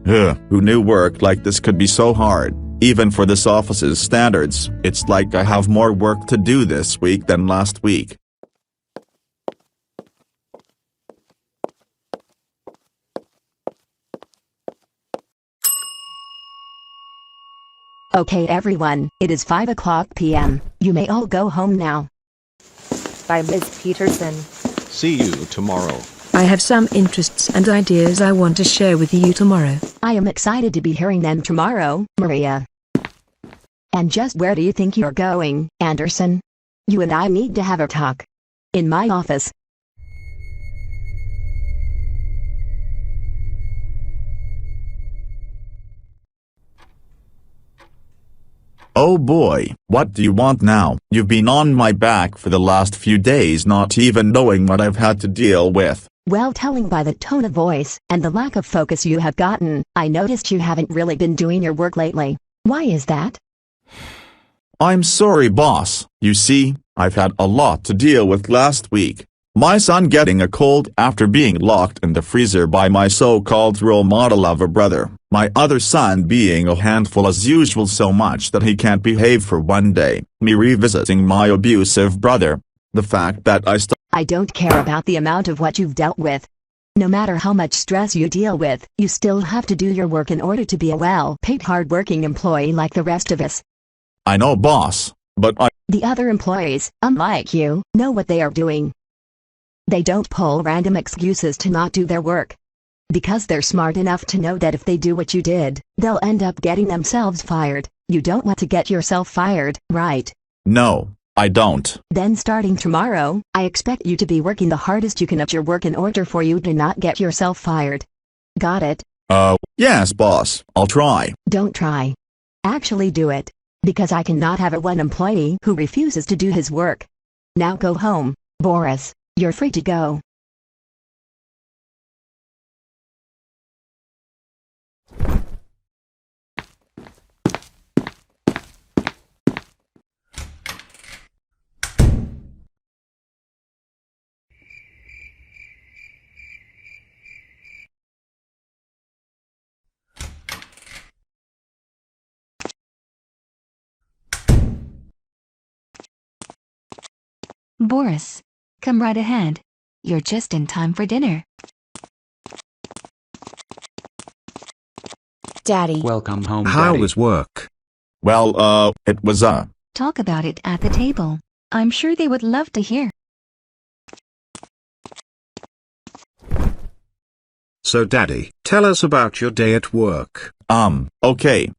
Ugh, who knew work like this could be so hard? Even for this office's standards, it's like I have more work to do this week than last week. Okay everyone, it is 5 p.m. You may all go home now. Bye Ms. Peterson. See you tomorrow. I have some interests and ideas I want to share with you tomorrow. I am excited to be hearing them tomorrow, Maria. And just where do you think you're going, Anderson? You and I need to have a talk. In my office. Oh boy, what do you want now? You've been on my back for the last few days not even knowing what I've had to deal with. Well, telling by the tone of voice and the lack of focus you have gotten, I noticed you haven't really been doing your work lately. Why is that? I'm sorry boss, you see, I've had a lot to deal with last week. My son getting a cold after being locked in the freezer by my so-called role model of a brother, my other son being a handful as usual so much that he can't behave for one day, me revisiting my abusive brother, the fact that I don't care about the amount of what you've dealt with. No matter how much stress you deal with, you still have to do your work in order to be a well-paid hard-working employee like the rest of us. I know boss, but The other employees, unlike you, know what they are doing. They don't pull random excuses to not do their work. Because they're smart enough to know that if they do what you did, they'll end up getting themselves fired. You don't want to get yourself fired, right? No, I don't. Then starting tomorrow, I expect you to be working the hardest you can at your work in order for you to not get yourself fired. Got it? Yes boss, I'll try. Don't try. Actually do it. Because I cannot have one employee who refuses to do his work. Now go home, Boris. You're free to go. Boris, come right ahead. You're just in time for dinner. Daddy. Welcome home, How Daddy. was work? Well, it was Talk about it at the table. I'm sure they would love to hear. So Daddy, tell us about your day at work. Okay.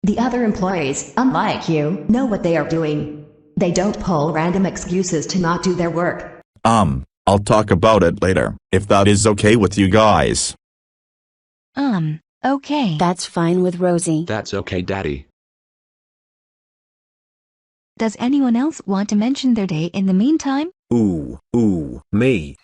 The other employees, unlike you, know what they are doing. They don't pull random excuses to not do their work. I'll talk about it later, if that is okay with you guys. Okay. That's fine with Rosie. That's okay, Daddy. Does anyone else want to mention their day in the meantime? Ooh, me.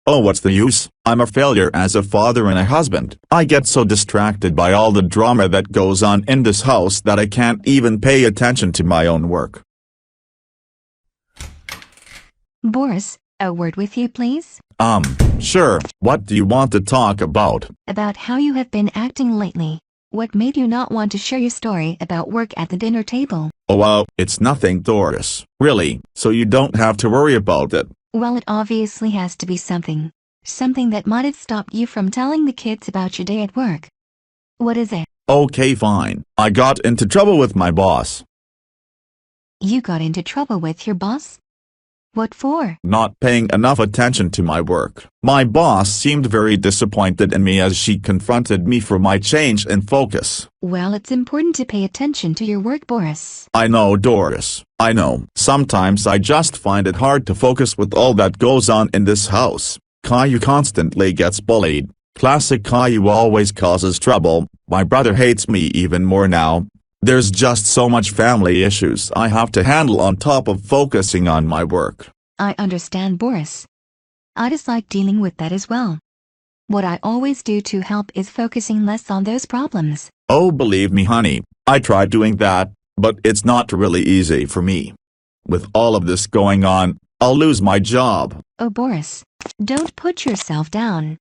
Oh, what's the use? I'm a failure as a father and a husband. I get so distracted by all the drama that goes on in this house that I can't even pay attention to my own work. Boris, a word with you, please? Sure. What do you want to talk about? About how you have been acting lately. What made you not want to share your story about work at the dinner table? Oh, it's nothing, Doris. Really, so you don't have to worry about it. Well, it obviously has to be something. Something that might have stopped you from telling the kids about your day at work. What is it? Okay, fine. I got into trouble with my boss. You got into trouble with your boss? What for? Not paying enough attention to my work. My boss seemed very disappointed in me as she confronted me for my change in focus. Well, it's important to pay attention to your work, Boris. I know, Doris. I know. Sometimes I just find it hard to focus with all that goes on in this house. Caillou constantly gets bullied. Classic Caillou always causes trouble. My brother hates me even more now. There's just so much family issues I have to handle on top of focusing on my work. I understand, Boris. I dislike dealing with that as well. What I always do to help is focusing less on those problems. Oh, believe me, honey, I try doing that, but it's not really easy for me. With all of this going on, I'll lose my job. Oh Boris, don't put yourself down.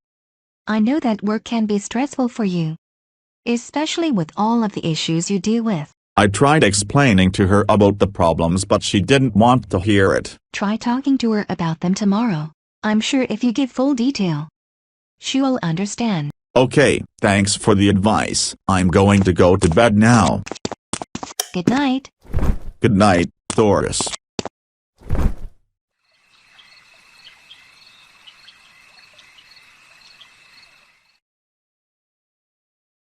I know that work can be stressful for you, especially with all of the issues you deal with. I tried explaining to her about the problems, but she didn't want to hear it. Try talking to her about them tomorrow. I'm sure if you give full detail, she will understand. Okay, thanks for the advice. I'm going to go to bed now. Good night. Good night, Doris.